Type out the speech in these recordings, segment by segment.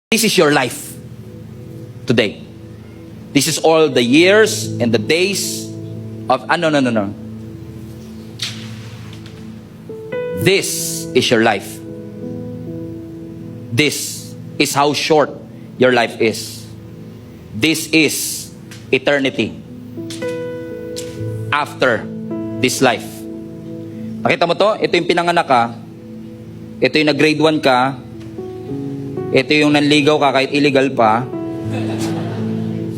This is your life today. This is all the years and the days of... no. This is your life. This is how short your life is. This is eternity after this life. Nakita mo to? Ito yung pinanganak ka. Ito yung nag-grade 1 ka. Ito yung nanligaw ka kahit illegal pa.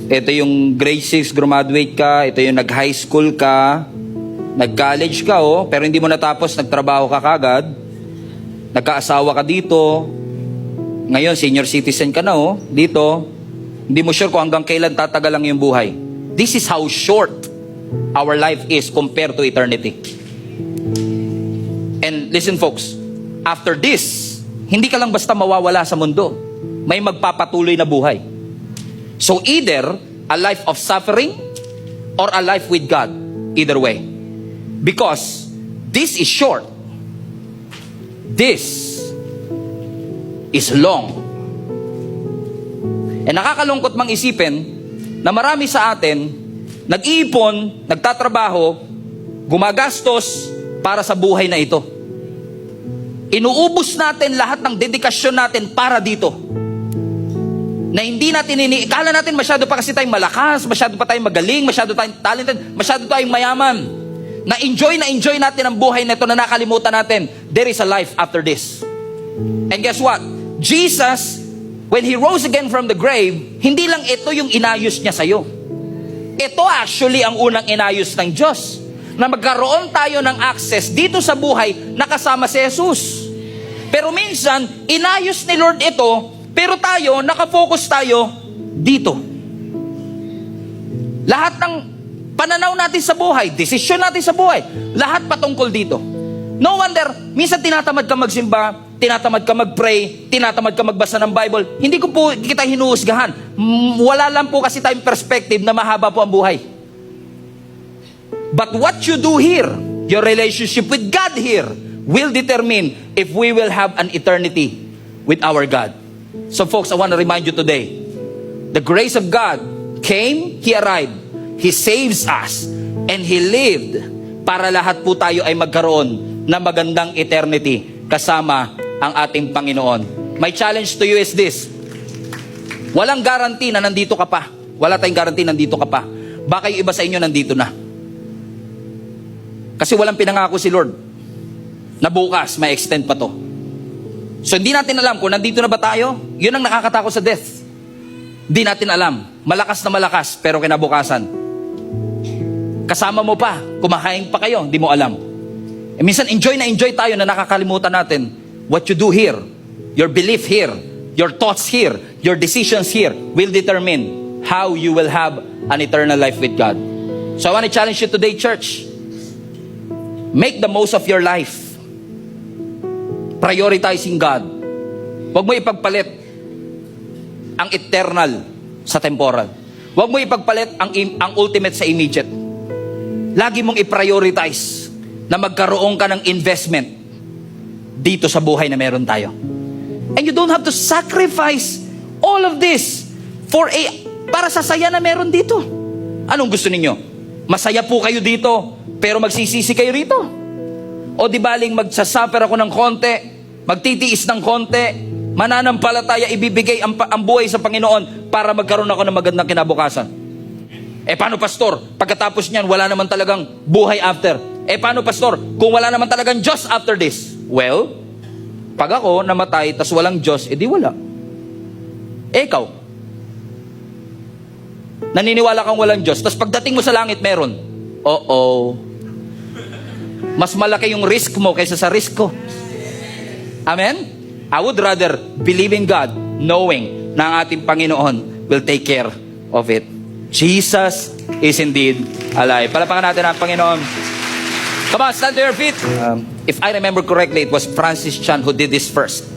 Ito yung grade 6 graduate ka. Ito yung nag-high school ka. Nag-college ka, pero hindi mo natapos, nagtrabaho ka kagad. Nagkaasawa ka dito. Ngayon, senior citizen ka na, dito. Hindi mo sure kung hanggang kailan tatagal lang yung buhay. This is how short our life is compared to eternity. And listen folks, after this, hindi ka lang basta mawawala sa mundo. May magpapatuloy na buhay. So either a life of suffering or a life with God. Either way. Because this is short. This is long. And nakakalungkot mang isipin na marami sa atin nag-iipon, nagtatrabaho, gumagastos para sa buhay na ito. Inuubos natin lahat ng dedikasyon natin para dito. Na hindi natin kala natin masyado pa kasi tayong malakas, masyado pa tayong magaling, masyado tayong talented, masyado tayong mayaman. Na-enjoy natin ang buhay na ito na nakalimutan natin. There is a life after this. And guess what? Jesus, when He rose again from the grave, hindi lang ito yung inayos niya sa'yo. Ito actually ang unang inayos ng Diyos. Na magkaroon tayo ng access dito sa buhay na kasama si Jesus. Pero minsan, inayos ni Lord ito, pero tayo, nakafocus tayo dito. Lahat ng pananaw natin sa buhay, desisyon natin sa buhay, lahat patungkol dito. No wonder, minsan tinatamad ka magsimba, tinatamad ka mag-pray, tinatamad ka magbasa ng Bible. Hindi ko po kita hinuhusgahan. Wala lang po kasi tayong perspective na mahaba po ang buhay. But what you do here, your relationship with God here, will determine if we will have an eternity with our God. So folks, I want to remind you today, the grace of God came, He arrived, He saves us, and He lived para lahat po tayo ay magkaroon ng magandang eternity kasama ang ating Panginoon. My challenge to you is this. Walang guarantee na nandito ka pa. Wala tayong guarantee nandito ka pa. Baka yung iba sa inyo nandito na. Kasi walang pinangako si Lord na bukas may extend pa to. So hindi natin alam kung nandito na ba tayo. Yun ang nakakatakot sa death. Hindi natin alam. Malakas na malakas pero kinabukasan. Kasama mo pa, kumakain pa kayo, hindi mo alam. E minsan enjoy tayo na nakakalimutan natin what you do here, your belief here, your thoughts here, your decisions here will determine how you will have an eternal life with God. So I want to challenge you today, church. Make the most of your life. Prioritizing God. Huwag mo ipagpalit ang eternal sa temporal. Huwag mo ipagpalit ang ultimate sa immediate. Lagi mong i-prioritize na magkaroon ka ng investment dito sa buhay na meron tayo. And you don't have to sacrifice all of this para sa saya na meron dito. Anong gusto ninyo? Masaya po kayo dito, pero magsisisi kayo rito. O di baling magsasuffer ako ng konti, magtitiis ng konti, mananampalataya, ibibigay ang buhay sa Panginoon para magkaroon ako ng magandang kinabukasan. Paano pastor? Pagkatapos niyan, wala naman talagang buhay after. Paano pastor? Kung wala naman talagang Diyos after this? Well, pag ako namatay, tas walang Diyos, edi wala. Ikaw, naniniwala kang walang Diyos, tas pagdating mo sa langit, meron. Mas malaki yung risk mo kaysa sa risk ko. Amen? I would rather believe in God knowing na ang ating Panginoon will take care of it. Jesus is indeed alive. Palapakan natin ang Panginoon. Come on, stand to your feet. If I remember correctly, it was Francis Chan who did this first.